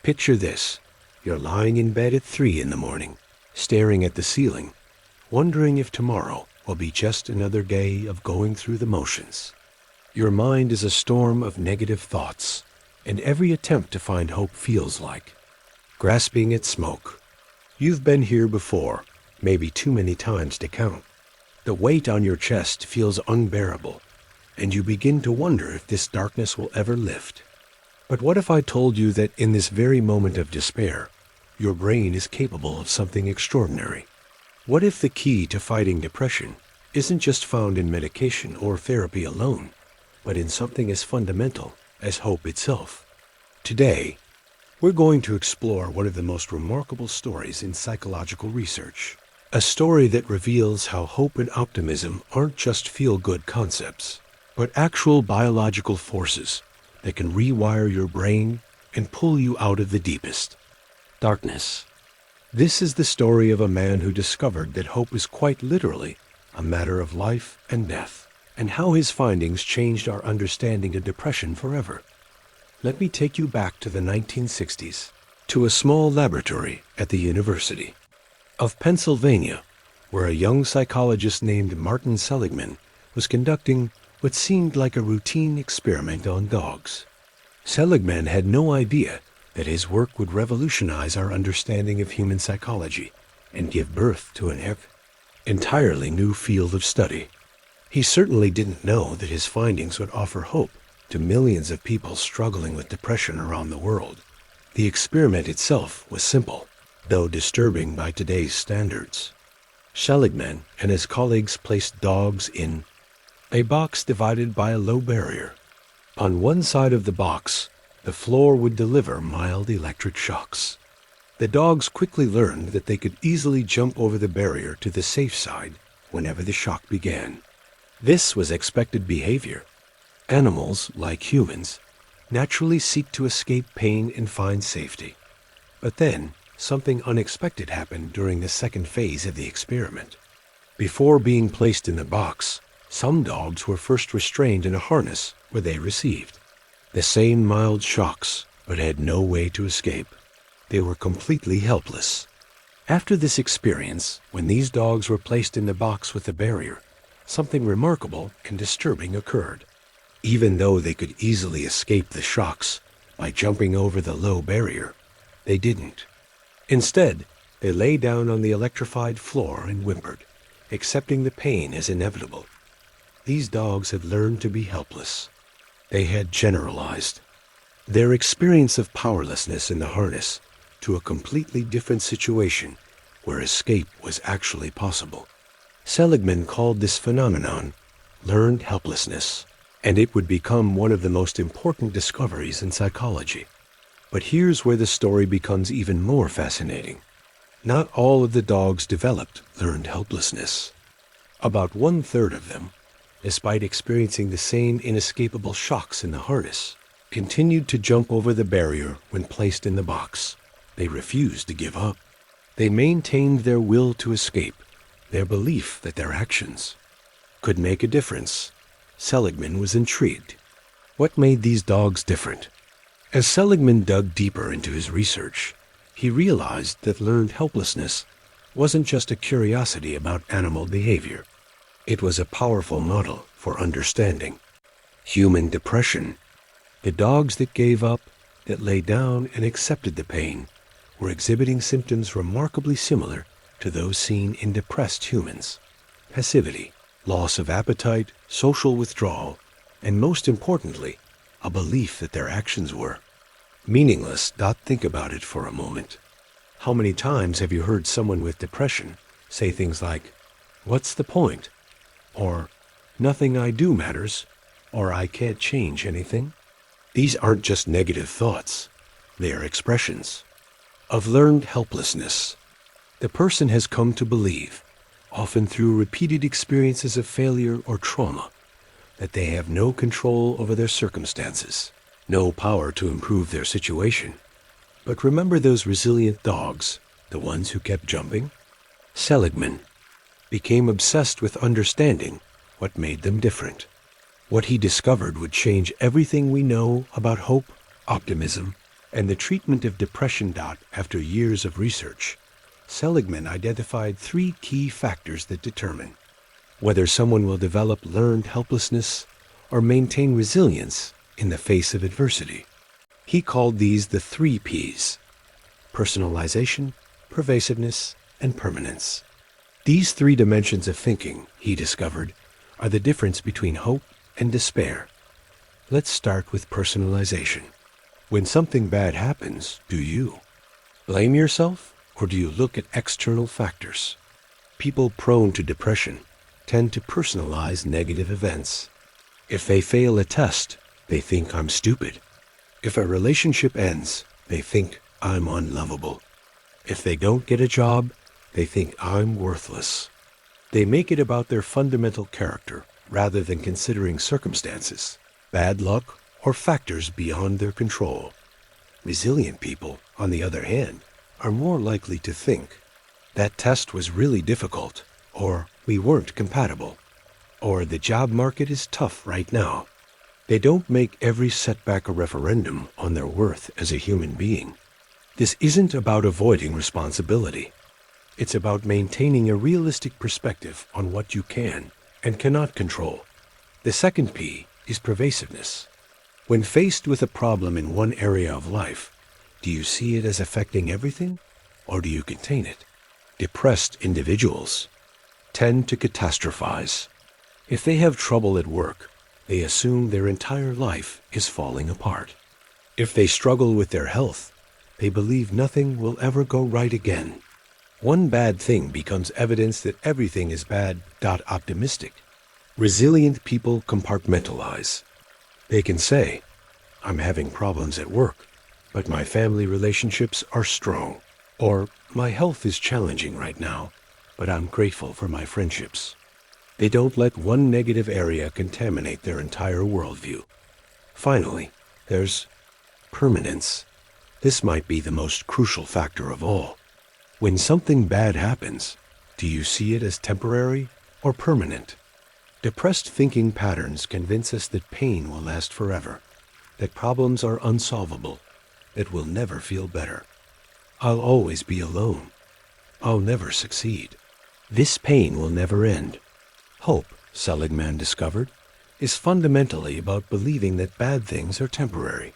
Picture this. You're lying in bed at 3 in the morning, staring at the ceiling, wondering if tomorrow will be just another day of going through the motions. Your mind is a storm of negative thoughts, and every attempt to find hope feels like grasping at smoke. You've been here before, maybe too many times to count. The weight on your chest feels unbearable, and you begin to wonder if this darkness will ever lift. But what if I told you that in this very moment of despair, your brain is capable of something extraordinary? What if the key to fighting depression isn't just found in medication or therapy alone, but in something as fundamental as hope itself? Today, we're going to explore one of the most remarkable stories in psychological research. A story that reveals how hope and optimism aren't just feel-good concepts, but actual biological forces that can rewire your brain and pull you out of the deepest darkness. This is the story of a man who discovered that hope is quite literally a matter of life and death, and how his findings changed our understanding of depression forever. Let me take you back to the 1960s, to a small laboratory at the University of Pennsylvania, where a young psychologist named Martin Seligman was conducting what seemed like a routine experiment on dogs. Seligman had no idea that his work would revolutionize our understanding of human psychology and give birth to an entirely new field of study. He certainly didn't know that his findings would offer hope to millions of people struggling with depression around the world. The experiment itself was simple, though disturbing by today's standards. Seligman and his colleagues placed dogs in a box divided by a low barrier. On one side of the box, the floor would deliver mild electric shocks. The dogs quickly learned that they could easily jump over the barrier to the safe side whenever the shock began. This was expected behavior. Animals, like humans, naturally seek to escape pain and find safety. But then, something unexpected happened during the second phase of the experiment. Before being placed in the box, some dogs were first restrained in a harness where they received the same mild shocks, but had no way to escape. They were completely helpless. After this experience, when these dogs were placed in the box with the barrier, something remarkable and disturbing occurred. Even though they could easily escape the shocks by jumping over the low barrier, they didn't. Instead, they lay down on the electrified floor and whimpered, accepting the pain as inevitable. These dogs had learned to be helpless. They had generalized their experience of powerlessness in the harness to a completely different situation where escape was actually possible. Seligman called this phenomenon learned helplessness, and it would become one of the most important discoveries in psychology. But here's where the story becomes even more fascinating. Not all of the dogs developed learned helplessness. About 1/3 of them, despite experiencing the same inescapable shocks in the harness, continued to jump over the barrier when placed in the box. They refused to give up. They maintained their will to escape, their belief that their actions could make a difference. Seligman was intrigued. What made these dogs different? As Seligman dug deeper into his research, he realized that learned helplessness wasn't just a curiosity about animal behavior. It was a powerful model for understanding human depression. The dogs that gave up, that lay down and accepted the pain, were exhibiting symptoms remarkably similar to those seen in depressed humans. Passivity, loss of appetite, social withdrawal, and most importantly, a belief that their actions were meaningless. Think about it for a moment. How many times have you heard someone with depression say things like, "What's the point?" Or, "Nothing I do matters," or "I can't change anything"? These aren't just negative thoughts. They are expressions of learned helplessness. The person has come to believe, often through repeated experiences of failure or trauma, that they have no control over their circumstances, no power to improve their situation. But remember those resilient dogs, the ones who kept jumping? Seligman became obsessed with understanding what made them different. What he discovered would change everything we know about hope, optimism, and the treatment of depression. After years of research, Seligman identified 3 key factors that determine whether someone will develop learned helplessness or maintain resilience in the face of adversity. He called these the 3 Ps: personalization, pervasiveness, and permanence. These 3 dimensions of thinking, he discovered, are the difference between hope and despair. Let's start with personalization. When something bad happens, do you blame yourself, or do you look at external factors? People prone to depression tend to personalize negative events. If they fail a test, they think I'm stupid. If a relationship ends, they think I'm unlovable. If they don't get a job, they think I'm worthless. They make it about their fundamental character rather than considering circumstances, bad luck, or factors beyond their control. Resilient people, on the other hand, are more likely to think, that test was really difficult, or we weren't compatible, or the job market is tough right now. They don't make every setback a referendum on their worth as a human being. This isn't about avoiding responsibility. It's about maintaining a realistic perspective on what you can and cannot control. The second P is pervasiveness. When faced with a problem in one area of life, do you see it as affecting everything, or do you contain it? Depressed individuals tend to catastrophize. If they have trouble at work, they assume their entire life is falling apart. If they struggle with their health, they believe nothing will ever go right again. One bad thing becomes evidence that everything is bad. Optimistic, resilient people compartmentalize. They can say, I'm having problems at work, but my family relationships are strong. Or, my health is challenging right now, but I'm grateful for my friendships. They don't let one negative area contaminate their entire worldview. Finally, there's permanence. This might be the most crucial factor of all. When something bad happens, do you see it as temporary or permanent? Depressed thinking patterns convince us that pain will last forever, that problems are unsolvable, that we'll never feel better. I'll always be alone. I'll never succeed. This pain will never end. Hope, Seligman discovered, is fundamentally about believing that bad things are temporary.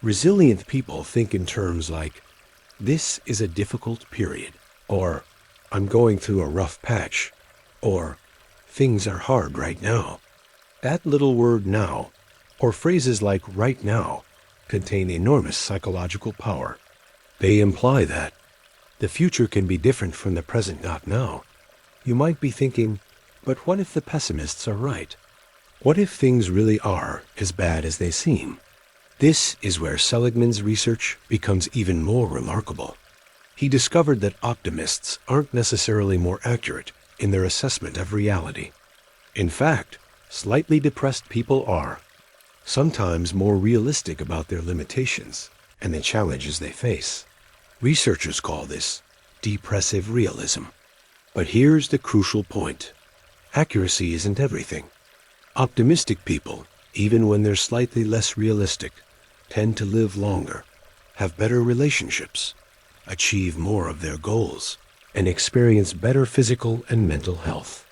Resilient people think in terms like, this is a difficult period, or I'm going through a rough patch, or things are hard right now. That little word now, or phrases like right now, contain enormous psychological power. They imply that the future can be different from the present. Not now. You might be thinking, but what if the pessimists are right? What if things really are as bad as they seem? This is where Seligman's research becomes even more remarkable. He discovered that optimists aren't necessarily more accurate in their assessment of reality. In fact, slightly depressed people are sometimes more realistic about their limitations and the challenges they face. Researchers call this depressive realism. But here's the crucial point. Accuracy isn't everything. Optimistic people, even when they're slightly less realistic, tend to live longer, have better relationships, achieve more of their goals, and experience better physical and mental health.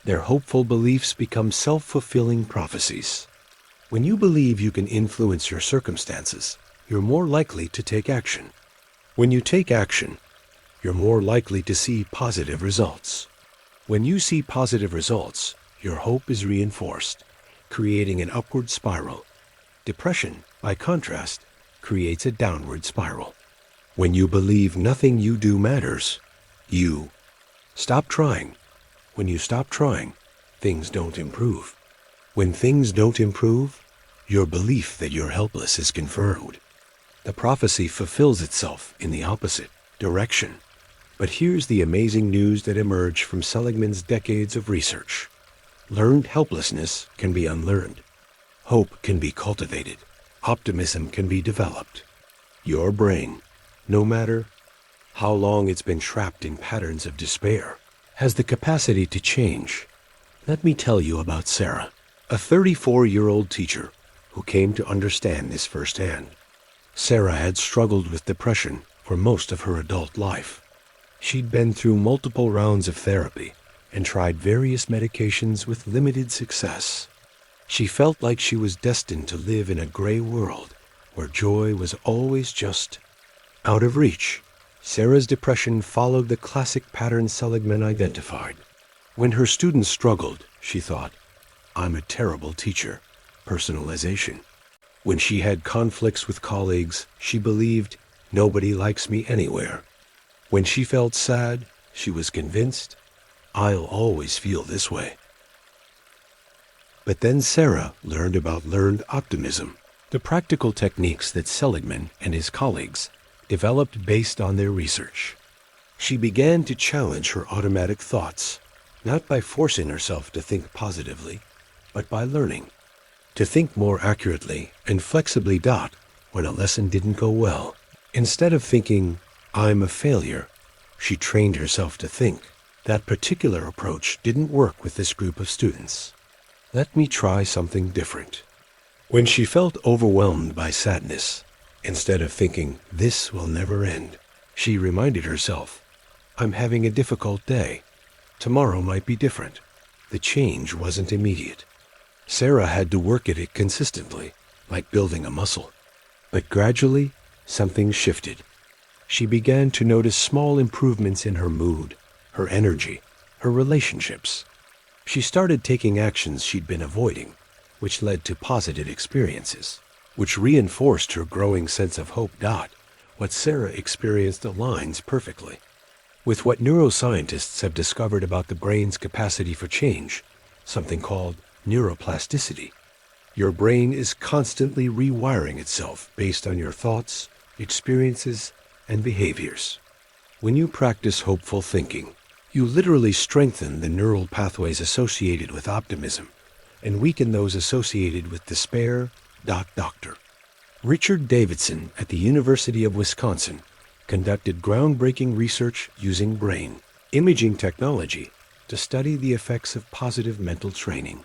Their hopeful beliefs become self-fulfilling prophecies. When you believe you can influence your circumstances, you're more likely to take action. When you take action, you're more likely to see positive results. When you see positive results, your hope is reinforced, creating an upward spiral. Depression, by contrast, creates a downward spiral. When you believe nothing you do matters, you stop trying. When you stop trying, things don't improve. When things don't improve, your belief that you're helpless is confirmed. The prophecy fulfills itself in the opposite direction. But here's the amazing news that emerged from Seligman's decades of research. Learned helplessness can be unlearned. Hope can be cultivated. Optimism can be developed. Your brain, no matter how long it's been trapped in patterns of despair, has the capacity to change. Let me tell you about Sarah, a 34-year-old teacher who came to understand this firsthand. Sarah had struggled with depression for most of her adult life. She'd been through multiple rounds of therapy and tried various medications with limited success. She felt like she was destined to live in a gray world where joy was always just out of reach. Sarah's depression followed the classic pattern Seligman identified. When her students struggled, she thought, "I'm a terrible teacher." Personalization. When she had conflicts with colleagues, she believed, "Nobody likes me anywhere." When she felt sad, she was convinced, "I'll always feel this way." But then Sarah learned about learned optimism, the practical techniques that Seligman and his colleagues developed based on their research. She began to challenge her automatic thoughts, not by forcing herself to think positively, but by learning to think more accurately and flexibly. When a lesson didn't go well, instead of thinking, "I'm a failure," she trained herself to think, "That particular approach didn't work with this group of students. Let me try something different." When she felt overwhelmed by sadness, instead of thinking, "This will never end," she reminded herself, "I'm having a difficult day. Tomorrow might be different." The change wasn't immediate. Sarah had to work at it consistently, like building a muscle. But gradually, something shifted. She began to notice small improvements in her mood, her energy, her relationships. She started taking actions she'd been avoiding, which led to positive experiences, which reinforced her growing sense of hope. What Sarah experienced aligns perfectly with what neuroscientists have discovered about the brain's capacity for change, something called neuroplasticity. Your brain is constantly rewiring itself based on your thoughts, experiences, and behaviors. When you practice hopeful thinking, you literally strengthen the neural pathways associated with optimism and weaken those associated with despair. Dr. Richard Davidson at the University of Wisconsin conducted groundbreaking research using brain imaging technology to study the effects of positive mental training.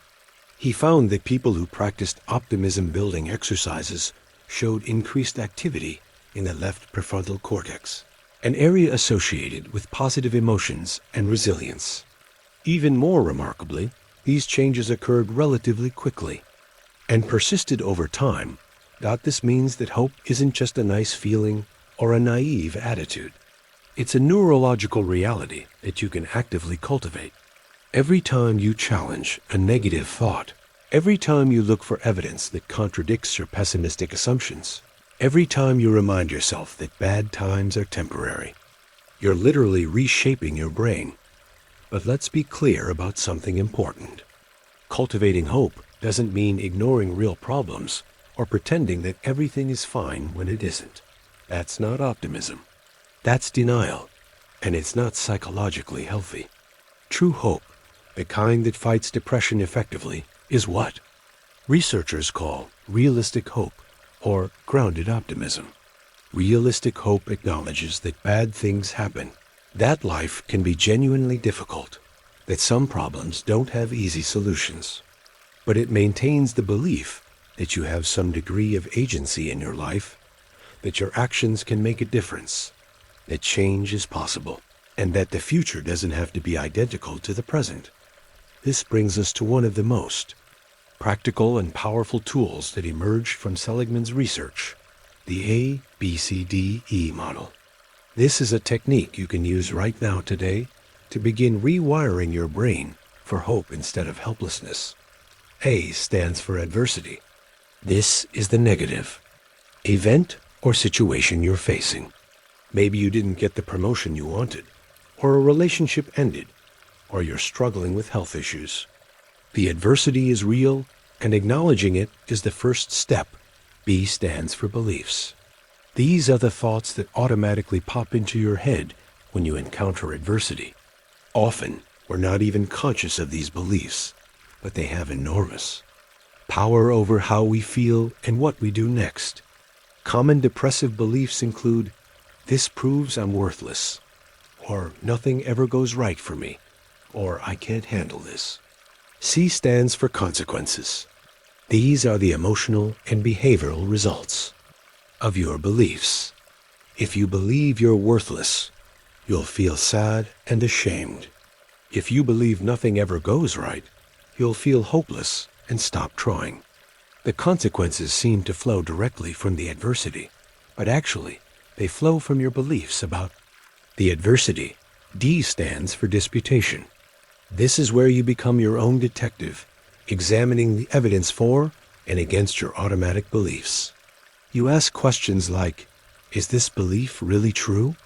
He found that people who practiced optimism-building exercises showed increased activity in the left prefrontal cortex, an area associated with positive emotions and resilience. Even more remarkably, these changes occurred relatively quickly and persisted over time. This means that hope isn't just a nice feeling or a naive attitude. It's a neurological reality that you can actively cultivate. Every time you challenge a negative thought, every time you look for evidence that contradicts your pessimistic assumptions, every time you remind yourself that bad times are temporary, you're literally reshaping your brain. But let's be clear about something important. Cultivating hope doesn't mean ignoring real problems or pretending that everything is fine when it isn't. That's not optimism. That's denial, and it's not psychologically healthy. True hope, the kind that fights depression effectively, is what researchers call realistic hope or grounded optimism. Realistic hope acknowledges that bad things happen, that life can be genuinely difficult, that some problems don't have easy solutions. But it maintains the belief that you have some degree of agency in your life, that your actions can make a difference, that change is possible, and that the future doesn't have to be identical to the present. This brings us to one of the most practical and powerful tools that emerged from Seligman's research, the ABCDE model. This is a technique you can use right now today to begin rewiring your brain for hope instead of helplessness. A stands for adversity. This is the negative event or situation you're facing. Maybe you didn't get the promotion you wanted, or a relationship ended, or you're struggling with health issues. The adversity is real, and acknowledging it is the first step. B stands for beliefs. These are the thoughts that automatically pop into your head when you encounter adversity. Often, we're not even conscious of these beliefs, but they have enormous power over how we feel and what we do next. Common depressive beliefs include, "This proves I'm worthless," or "Nothing ever goes right for me," or "I can't handle this." C stands for consequences. These are the emotional and behavioral results. of your beliefs. If you believe you're worthless, you'll feel sad and ashamed. If you believe nothing ever goes right, you'll feel hopeless and stop trying. The consequences seem to flow directly from the adversity, but actually, they flow from your beliefs about the adversity. D stands for disputation. This is where you become your own detective, examining the evidence for and against your automatic beliefs. You ask questions like, is this belief really true?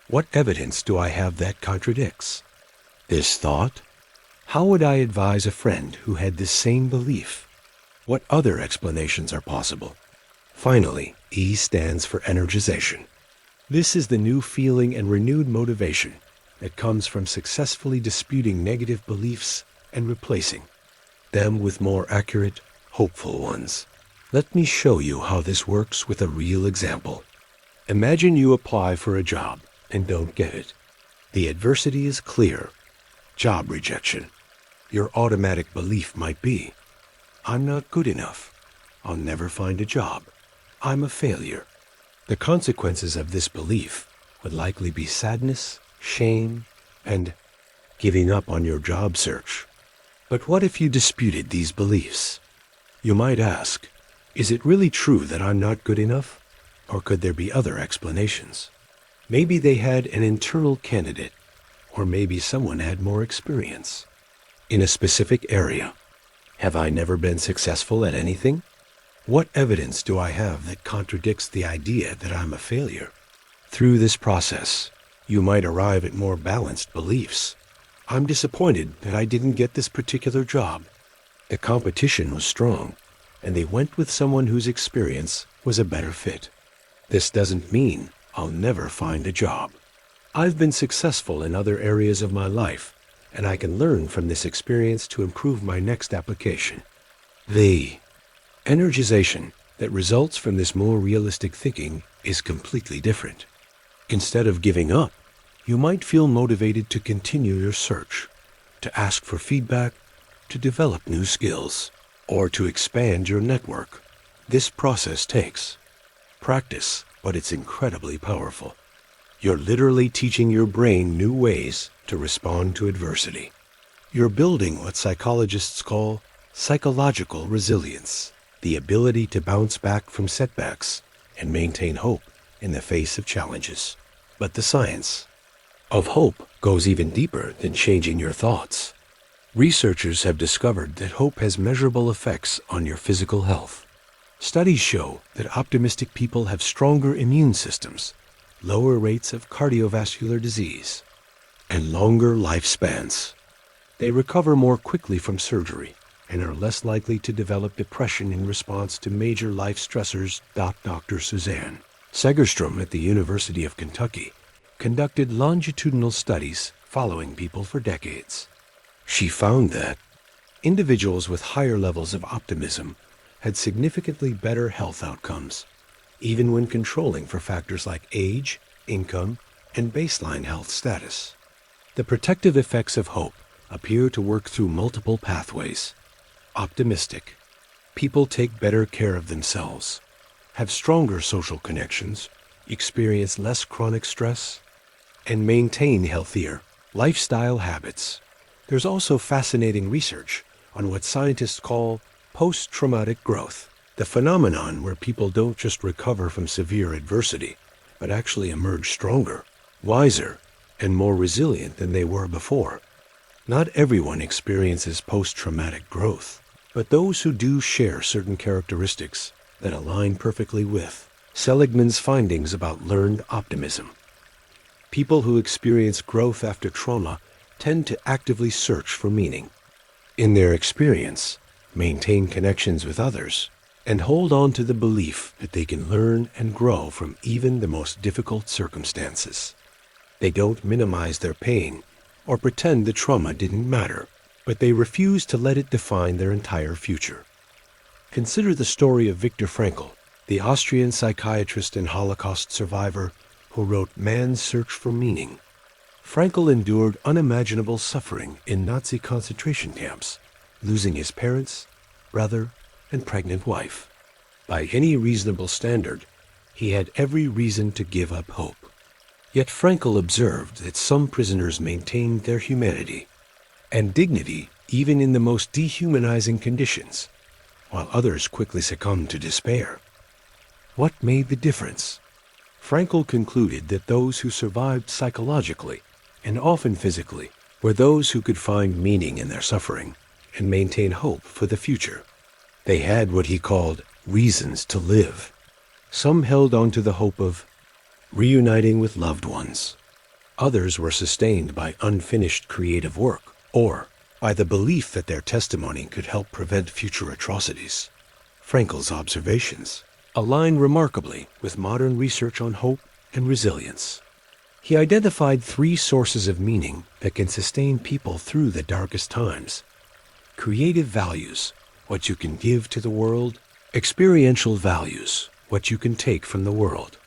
What evidence do I have that contradicts this thought? How would I advise a friend who had this same belief? What other explanations are possible? Finally, E stands for energization. This is the new feeling and renewed motivation that comes from successfully disputing negative beliefs and replacing them with more accurate, hopeful ones. Let me show you how this works with a real example. Imagine you apply for a job and don't get it. The adversity is clear. Job rejection. Your automatic belief might be, I'm not good enough. I'll never find a job. I'm a failure. The consequences of this belief would likely be sadness, shame, and giving up on your job search. But what if you disputed these beliefs? You might ask, is it really true that I'm not good enough? Or could there be other explanations? Maybe they had an internal candidate, or maybe someone had more experience in a specific area. Have I never been successful at anything? What evidence do I have that contradicts the idea that I'm a failure? Through this process, you might arrive at more balanced beliefs. I'm disappointed that I didn't get this particular job. The competition was strong, and they went with someone whose experience was a better fit. This doesn't mean I'll never find a job. I've been successful in other areas of my life, and I can learn from this experience to improve my next application. The energization that results from this more realistic thinking is completely different. Instead of giving up, you might feel motivated to continue your search, to ask for feedback, to develop new skills, or to expand your network. This process takes practice, but it's incredibly powerful. You're literally teaching your brain new ways to respond to adversity. You're building what psychologists call psychological resilience, the ability to bounce back from setbacks and maintain hope in the face of challenges. But the science of hope goes even deeper than changing your thoughts. Researchers have discovered that hope has measurable effects on your physical health. Studies show that optimistic people have stronger immune systems, lower rates of cardiovascular disease, and longer lifespans. They recover more quickly from surgery and are less likely to develop depression in response to major life stressors. Dr. Suzanne Segerstrom at the University of Kentucky conducted longitudinal studies following people for decades. She found that individuals with higher levels of optimism had significantly better health outcomes, even when controlling for factors like age, income, and baseline health status. The protective effects of hope appear to work through multiple pathways. Optimistic people take better care of themselves, have stronger social connections, experience less chronic stress, and maintain healthier lifestyle habits. There's also fascinating research on what scientists call post-traumatic growth, the phenomenon where people don't just recover from severe adversity, but actually emerge stronger, wiser, and more resilient than they were before. Not everyone experiences post-traumatic growth, but those who do share certain characteristics that align perfectly with Seligman's findings about learned optimism. People who experience growth after trauma tend to actively search for meaning in their experience, maintain connections with others, and hold on to the belief that they can learn and grow from even the most difficult circumstances. They don't minimize their pain or pretend the trauma didn't matter, but they refuse to let it define their entire future. Consider the story of Viktor Frankl, the Austrian psychiatrist and Holocaust survivor who wrote Man's Search for Meaning. Frankl endured unimaginable suffering in Nazi concentration camps, losing his parents, brother, and pregnant wife. By any reasonable standard, he had every reason to give up hope. Yet Frankl observed that some prisoners maintained their humanity and dignity even in the most dehumanizing conditions, while others quickly succumbed to despair. What made the difference? Frankl concluded that those who survived psychologically, and often physically, were those who could find meaning in their suffering and maintain hope for the future. They had what he called reasons to live. Some held on to the hope of reuniting with loved ones. Others were sustained by unfinished creative work, or by the belief that their testimony could help prevent future atrocities. Frankl's observations align remarkably with modern research on hope and resilience. He identified 3 sources of meaning that can sustain people through the darkest times: creative values, what you can give to the world; experiential values, what you can take from the world;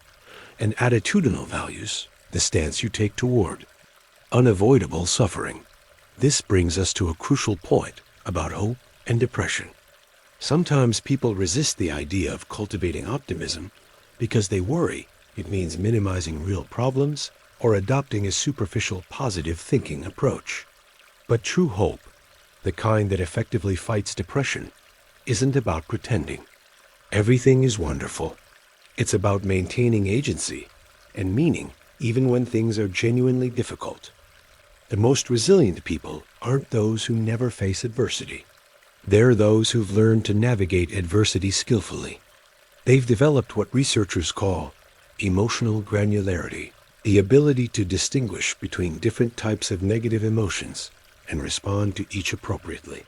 and attitudinal values, the stance you take toward unavoidable suffering. This brings us to a crucial point about hope and depression. Sometimes people resist the idea of cultivating optimism because they worry it means minimizing real problems or adopting a superficial positive thinking approach. But true hope, the kind that effectively fights depression, isn't about pretending everything is wonderful. It's about maintaining agency and meaning even when things are genuinely difficult. The most resilient people aren't those who never face adversity. They're those who've learned to navigate adversity skillfully. They've developed what researchers call emotional granularity, the ability to distinguish between different types of negative emotions and respond to each appropriately.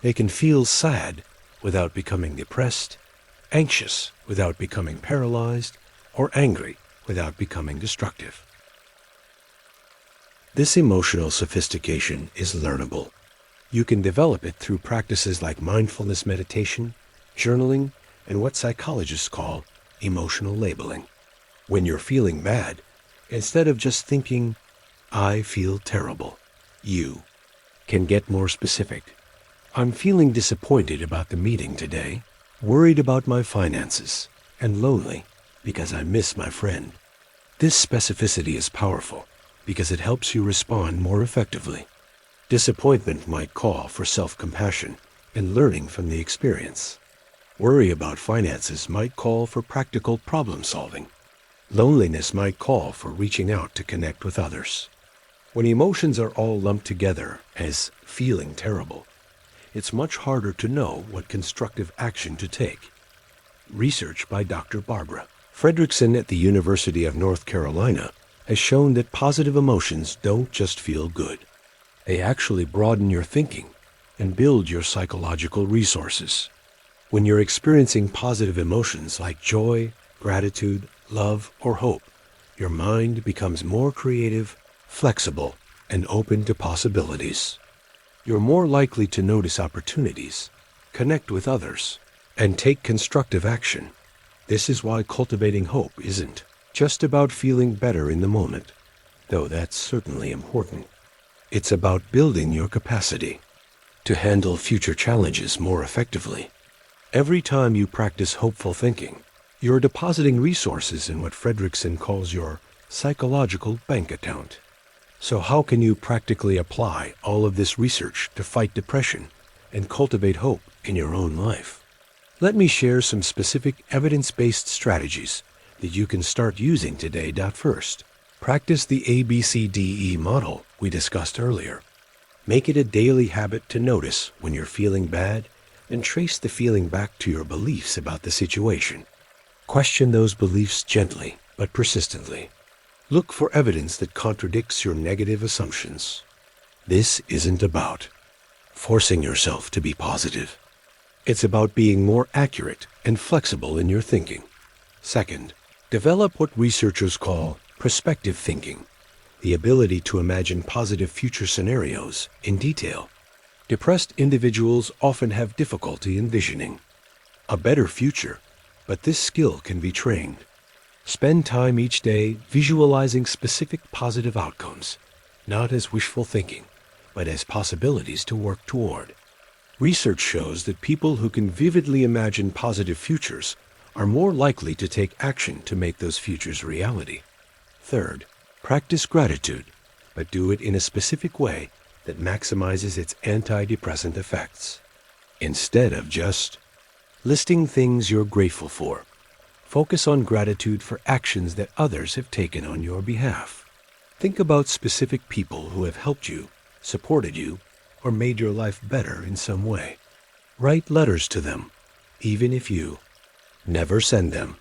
They can feel sad without becoming depressed, anxious without becoming paralyzed, or angry without becoming destructive. This emotional sophistication is learnable. You can develop it through practices like mindfulness meditation, journaling, and what psychologists call emotional labeling. When you're feeling bad, instead of just thinking, "I feel terrible," you can get more specific. "I'm feeling disappointed about the meeting today, worried about my finances, and lonely because I miss my friend." This specificity is powerful because it helps you respond more effectively. Disappointment might call for self-compassion and learning from the experience. Worry about finances might call for practical problem-solving. Loneliness might call for reaching out to connect with others. When emotions are all lumped together as feeling terrible, it's much harder to know what constructive action to take. Research by Dr. Barbara Fredrickson at the University of North Carolina has shown that positive emotions don't just feel good. They actually broaden your thinking and build your psychological resources. When you're experiencing positive emotions like joy, gratitude, love, or hope, your mind becomes more creative, flexible, and open to possibilities. You're more likely to notice opportunities, connect with others, and take constructive action. This is why cultivating hope isn't just about feeling better in the moment, though that's certainly important. It's about building your capacity to handle future challenges more effectively. Every time you practice hopeful thinking, you're depositing resources in what Fredrickson calls your psychological bank account. So how can you practically apply all of this research to fight depression and cultivate hope in your own life? Let me share some specific evidence-based strategies that you can start using today. First, practice the ABCDE model we discussed earlier. Make it a daily habit to notice when you're feeling bad and trace the feeling back to your beliefs about the situation. Question those beliefs gently but persistently. Look for evidence that contradicts your negative assumptions. This isn't about forcing yourself to be positive. It's about being more accurate and flexible in your thinking. Second, develop what researchers call perspective thinking, the ability to imagine positive future scenarios in detail. Depressed individuals often have difficulty envisioning a better future, but this skill can be trained. Spend time each day visualizing specific positive outcomes, not as wishful thinking, but as possibilities to work toward. Research shows that people who can vividly imagine positive futures are more likely to take action to make those futures reality. Third, practice gratitude, but do it in a specific way that maximizes its antidepressant effects. Instead of just listing things you're grateful for, focus on gratitude for actions that others have taken on your behalf. Think about specific people who have helped you, supported you, or made your life better in some way. Write letters to them, even if you never send them.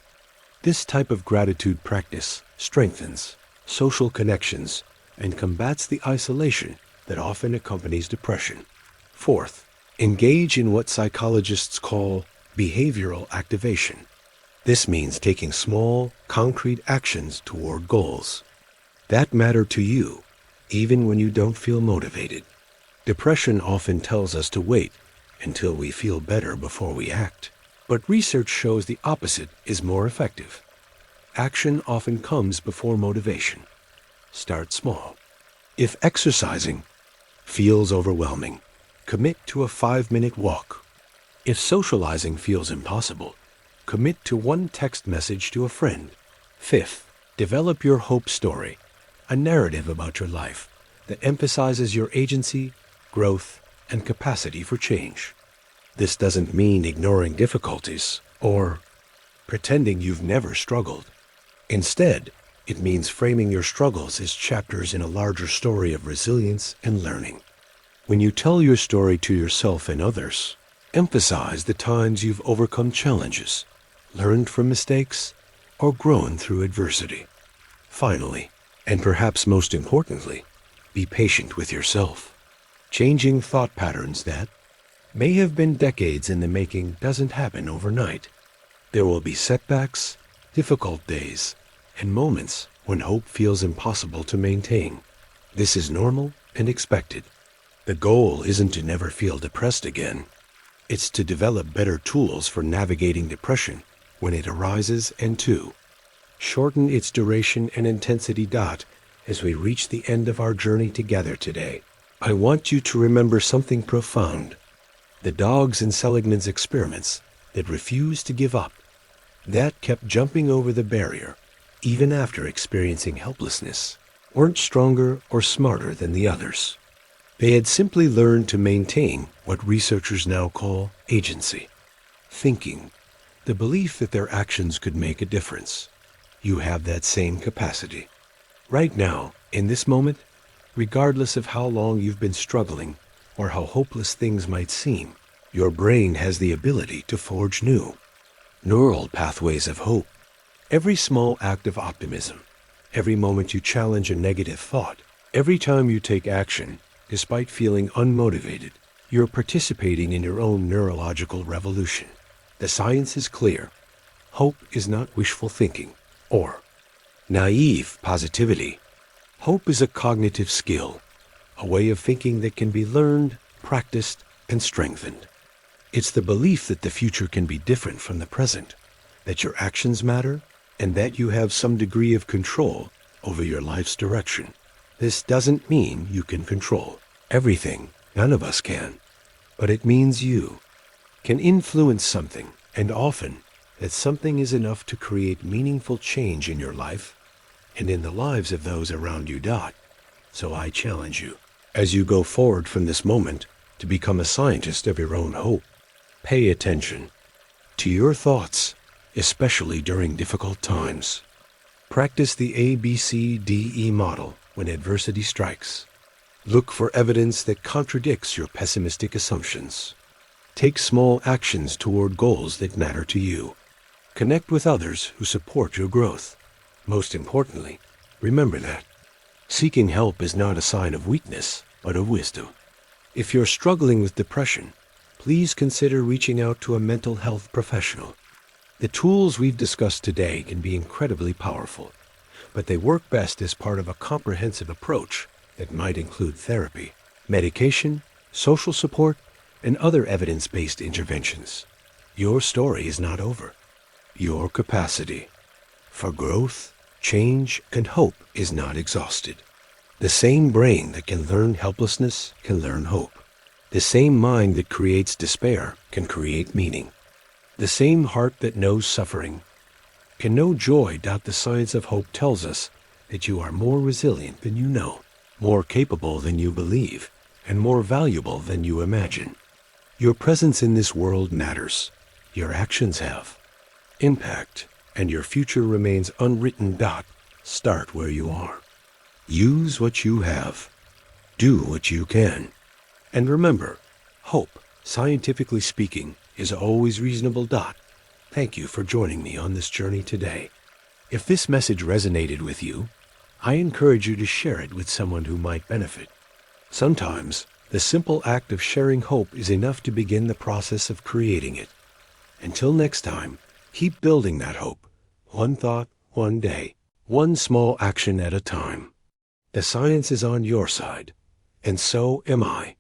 This type of gratitude practice strengthens social connections and combats the isolation that often accompanies depression. Fourth, engage in what psychologists call behavioral activation. This means taking small, concrete actions toward goals that matter to you, even when you don't feel motivated. Depression often tells us to wait until we feel better before we act. But research shows the opposite is more effective. Action often comes before motivation. Start small. If exercising feels overwhelming, commit to a 5-minute walk. If socializing feels impossible, commit to one text message to a friend. Fifth, develop your hope story, a narrative about your life that emphasizes your agency, growth, and capacity for change. This doesn't mean ignoring difficulties or pretending you've never struggled. Instead, it means framing your struggles as chapters in a larger story of resilience and learning. When you tell your story to yourself and others, emphasize the times you've overcome challenges, learned from mistakes, or grown through adversity. Finally, and perhaps most importantly, be patient with yourself. Changing thought patterns that may have been decades in the making doesn't happen overnight. There will be setbacks, difficult days, and moments when hope feels impossible to maintain. This is normal and expected. The goal isn't to never feel depressed again. It's to develop better tools for navigating depression when it arises and to shorten its duration and intensity. As we reach the end of our journey together today, I want you to remember something profound. The dogs in Seligman's experiments that refused to give up, that kept jumping over the barrier, even after experiencing helplessness, weren't stronger or smarter than the others. They had simply learned to maintain what researchers now call agency, thinking, the belief that their actions could make a difference. You have that same capacity. Right now, in this moment, regardless of how long you've been struggling or how hopeless things might seem, your brain has the ability to forge new neural pathways of hope. Every small act of optimism, every moment you challenge a negative thought, every time you take action, despite feeling unmotivated, you're participating in your own neurological revolution. The science is clear. Hope is not wishful thinking or naive positivity. Hope is a cognitive skill, a way of thinking that can be learned, practiced, and strengthened. It's the belief that the future can be different from the present, that your actions matter, and that you have some degree of control over your life's direction. This doesn't mean you can control everything. None of us can. But it means you can influence something, and often that something is enough to create meaningful change in your life and in the lives of those around you. So I challenge you, as you go forward from this moment, to become a scientist of your own hope. Pay attention to your thoughts, especially during difficult times. Practice the ABCDE model when adversity strikes. Look for evidence that contradicts your pessimistic assumptions. Take small actions toward goals that matter to you. Connect with others who support your growth. Most importantly, remember that seeking help is not a sign of weakness, but of wisdom. If you're struggling with depression, please consider reaching out to a mental health professional. The tools we've discussed today can be incredibly powerful, but they work best as part of a comprehensive approach that might include therapy, medication, social support, and other evidence-based interventions. Your story is not over. Your capacity for growth, change, and hope is not exhausted. The same brain that can learn helplessness can learn hope. The same mind that creates despair can create meaning. The same heart that knows suffering can know joy. The science of hope tells us that you are more resilient than you know, more capable than you believe, and more valuable than you imagine. Your presence in this world matters. Your actions have impact, and your future remains unwritten. Start where you are. Use what you have. Do what you can. And remember, hope, scientifically speaking, is always reasonable. Thank you for joining me on this journey today. If this message resonated with you, I encourage you to share it with someone who might benefit. Sometimes, the simple act of sharing hope is enough to begin the process of creating it. Until next time, keep building that hope, one thought, one day, one small action at a time. The science is on your side, and so am I.